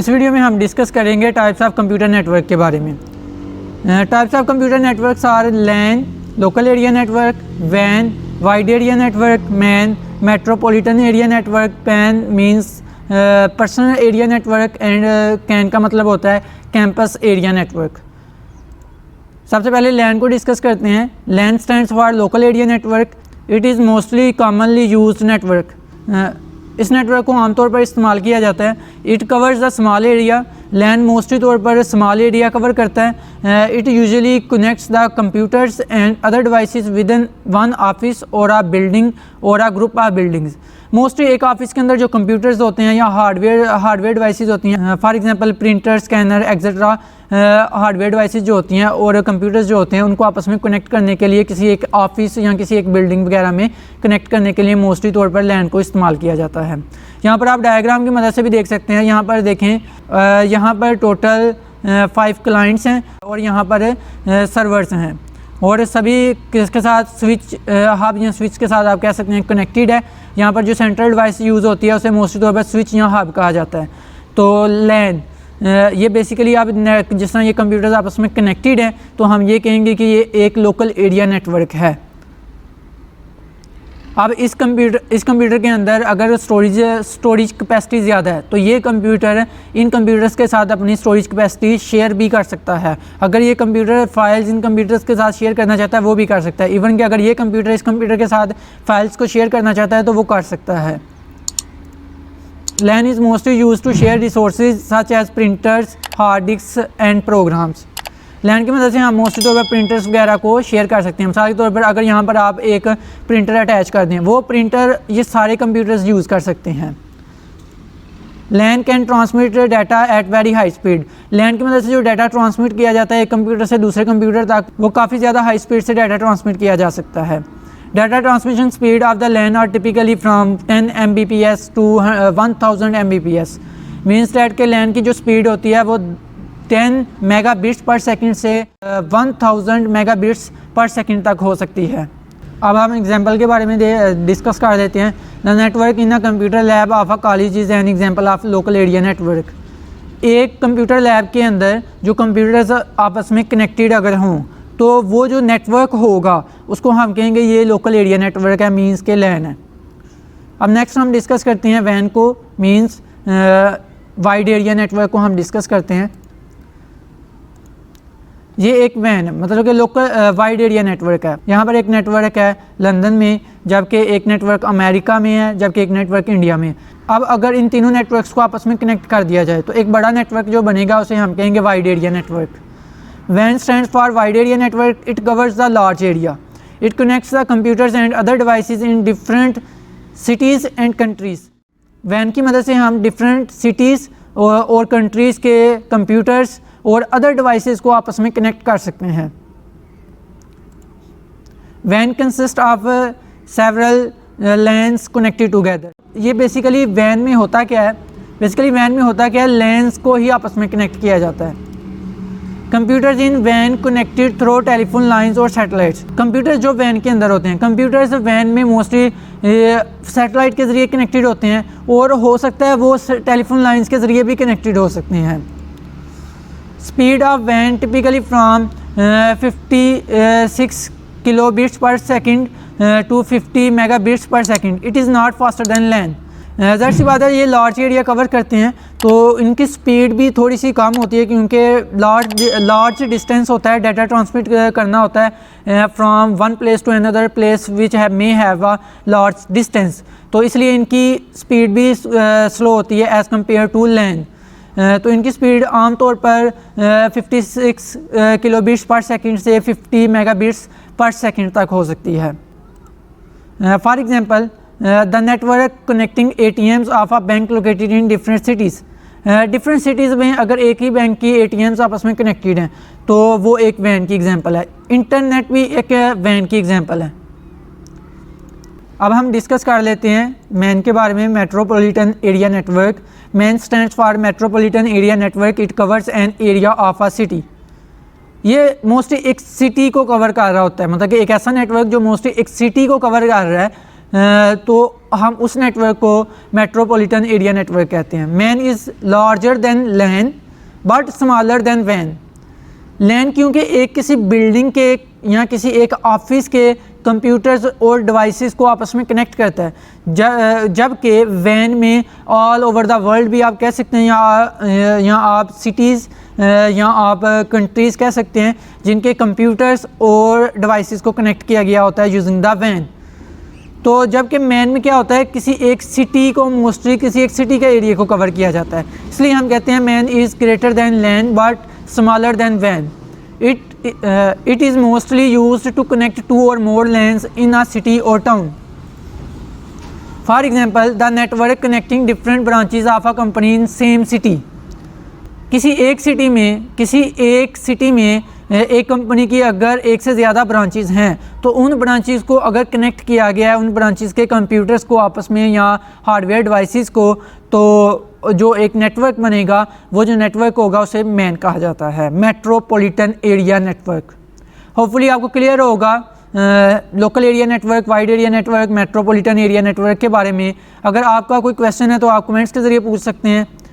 इस वीडियो में हम डिस्कस करेंगे टाइप्स ऑफ कंप्यूटर नेटवर्क के बारे में। Types of computer networks are LAN, local area network, वैन, wide area network, MAN, metropolitan area network, PAN means personal area network and CAN का मतलब होता है कैंपस एरिया नेटवर्क। सबसे पहले लैन को डिस्कस करते हैं। LAN stands for local area network. It is mostly commonly used network. इस नेटवर्क को आमतौर पर इस्तेमाल किया जाता है। It covers the small area. LAN mostly तौर पर स्मॉल एरिया कवर करता है। It usually connects the computers and other devices within one office और अ बिल्डिंग और a group of buildings. Mostly एक ऑफिस के अंदर जो कंप्यूटर्स होते हैं या हार्डवेयर डिवाइसेस होती हैं, for example printer, scanner etcetera, hardware devices जो होती हैं और कंप्यूटर्स जो होते हैं उनको आपस में कनेक्ट करने के लिए किसी एक ऑफिस या किसी एक बिल्डिंग वगैरह में कनेक्ट करने के लिए मोस्टली तौर पर लैन को इस्तेमाल किया जाता है। यहाँ पर आप डायग्राम की मदद से भी देख सकते हैं। यहाँ पर देखें, यहाँ पर टोटल 5 क्लाइंट्स हैं और यहाँ पर सर्वर्स हैं और सभी किसके साथ स्विच हब या स्विच के साथ आप कह सकते हैं कनेक्टेड है। यहाँ पर जो सेंट्रल डिवाइस यूज़ होती है उसे मोस्टली तौर पर स्विच या हब कहा जाता है। तो लैन ये बेसिकली आप जिस तरह ये कंप्यूटर्स आपस में कनेक्टेड हैं तो हम ये कहेंगे कि ये एक लोकल एरिया नेटवर्क है। अब इस कंप्यूटर के अंदर अगर स्टोरेज कैपेसिटी ज़्यादा है तो ये कंप्यूटर इन कंप्यूटर्स के साथ अपनी स्टोरेज कैपेसिटी शेयर भी कर सकता है। अगर ये कंप्यूटर फाइल्स इन कंप्यूटर्स के साथ शेयर करना चाहता है वो भी कर सकता है। इवन कि अगर ये कंप्यूटर इस कंप्यूटर के साथ फाइल्स को शेयर करना चाहता है तो वो कर सकता है। LAN is mostly used to share resources such as printers, hard disks and programs. LAN की मदद से हम मोस्टली तौर पर प्रिंटर्स वगैरह को शेयर कर सकते हैं। मिसाल के तौर पर अगर यहाँ पर आप एक प्रिंटर अटैच कर दें, वो प्रिंटर ये सारे कंप्यूटर्स यूज़ कर सकते हैं। LAN can transmit data at very high speed. LAN की मदद से जो डाटा ट्रांसमिट किया जाता है एक कंप्यूटर से दूसरे कंप्यूटर तक, वो काफ़ी ज़्यादा हाई स्पीड से डाटा ट्रांसमिट किया जा सकता है। Data transmission speed of the LAN are typically from 10 Mbps to 1000 Mbps. Means that के LAN की जो स्पीड होती है वो 10 मेगाबिट्स पर सेकंड से 1000 मेगाबिट्स पर सेकंड तक हो सकती है। अब हम एग्जांपल के बारे में डिस्कस कर देते हैं। The network in a computer lab of a college is an example of local area network. एक कंप्यूटर लैब के अंदर जो कंप्यूटर्स आपस में कनेक्टेड अगर हों तो वो जो नेटवर्क होगा उसको हम कहेंगे ये लोकल एरिया नेटवर्क है, मींस के लैन है। अब नेक्स्ट हम डिस्कस करते हैं वैन को, मींस वाइड एरिया नेटवर्क को हम डिस्कस करते हैं। ये एक वैन है, मतलब कि लोकल वाइड एरिया नेटवर्क है। यहाँ पर एक नेटवर्क है लंदन में, जबकि एक नेटवर्क अमेरिका में है, जबकि एक नेटवर्क इंडिया में। अब अगर इन तीनों नेटवर्क्स को आपस में कनेक्ट कर दिया जाए तो एक बड़ा नेटवर्क जो बनेगा उसे हम कहेंगे wide area network. WAN stands for wide area network. It covers the large area. It connects the computers and other devices in different cities and countries. WAN की मदद से हम डिफरेंट सिटीज़ और कंट्रीज़ के कंप्यूटर्स और other devices को आपस में कनेक्ट कर सकते हैं। WAN consists of several LANs connected together. ये बेसिकली WAN में होता क्या है? बेसिकली WAN में होता क्या है, LANs को ही आपस में कनेक्ट किया जाता है। कंप्यूटर्स इन वैन कनेक्टेड थ्रू टेलीफोन लाइंस और सैटेलाइट्स। कंप्यूटर्स जो वैन के अंदर होते हैं, कंप्यूटर्स वैन में मोस्टली सैटेलाइट के ज़रिए कनेक्टेड होते हैं और हो सकता है वो टेलीफोन लाइंस के ज़रिए भी कनेक्टेड हो सकते हैं। स्पीड ऑफ वैन typically from 56 kilobits per second to 50 megabits per second. It is not faster than LAN. ज़ाहिर सी बात है ये लार्ज एरिया कवर करते हैं तो इनकी स्पीड भी थोड़ी सी कम होती है क्योंकि लार्ज डिस्टेंस होता है, डाटा ट्रांसमिट करना होता है from one place to another place which may have a large distance, तो इसलिए इनकी स्पीड भी स्लो होती है एज़ कम्पेयर टू लैन। तो इनकी स्पीड आमतौर पर 56 किलोबिट्स पर सेकंड से 50 मेगाबिट्स पर सेकंड तक हो सकती है। For example the network connecting ATMs of a bank located in different cities. Different cities में अगर एक ही बैंक की ATMs आपस में कनेक्टेड हैं तो वो एक वैन की एग्जांपल है। इंटरनेट भी एक वैन की एग्जांपल है। अब हम डिस्कस कर लेते हैं मैन के बारे में, metropolitan area network. Man stands for metropolitan area network. It covers an area of a city. ये मोस्टली एक सिटी को कवर कर रहा होता है, मतलब कि एक ऐसा नेटवर्क जो मोस्टली एक सिटी को कवर कर रहा है तो हम उस नेटवर्क को मेट्रोपॉलिटन एरिया नेटवर्क कहते हैं। MAN is larger than LAN but smaller than वैन। लैन क्योंकि एक किसी बिल्डिंग के या किसी एक ऑफिस के कंप्यूटर्स और डिवाइसेस को आपस में कनेक्ट करता है, जबकि वैन में ऑल ओवर द वर्ल्ड भी आप कह सकते हैं, या आप सिटीज़ या आप कंट्रीज़ कह सकते हैं जिनके कंप्यूटर्स और डिवाइसेस को कनेक्ट किया गया होता है यूजिंग द वैन। तो जबकि मैन में क्या होता है, किसी एक सिटी को मोस्टली किसी एक सिटी के एरिया को कवर किया जाता है, इसलिए हम कहते हैं MAN is greater than LAN but smaller than वैन। It is mostly used to connect two or more lanes in a city or town. For example, the network connecting different branches of a company in same city. किसी एक city में एक company की अगर एक से ज़्यादा ब्रांचेस हैं तो उन ब्रांचेस को अगर कनेक्ट किया गया है, उन ब्रांचेस के कंप्यूटर्स को आपस में या हार्डवेयर डिवाइसेस को, तो जो एक नेटवर्क बनेगा, वो जो नेटवर्क होगा उसे मैन कहा जाता है, मेट्रोपॉलिटन एरिया नेटवर्क। होपफुली आपको क्लियर होगा local area network, wide area network, metropolitan area network के बारे में। अगर आपका कोई क्वेश्चन है तो आप कमेंट्स के ज़रिए पूछ सकते हैं।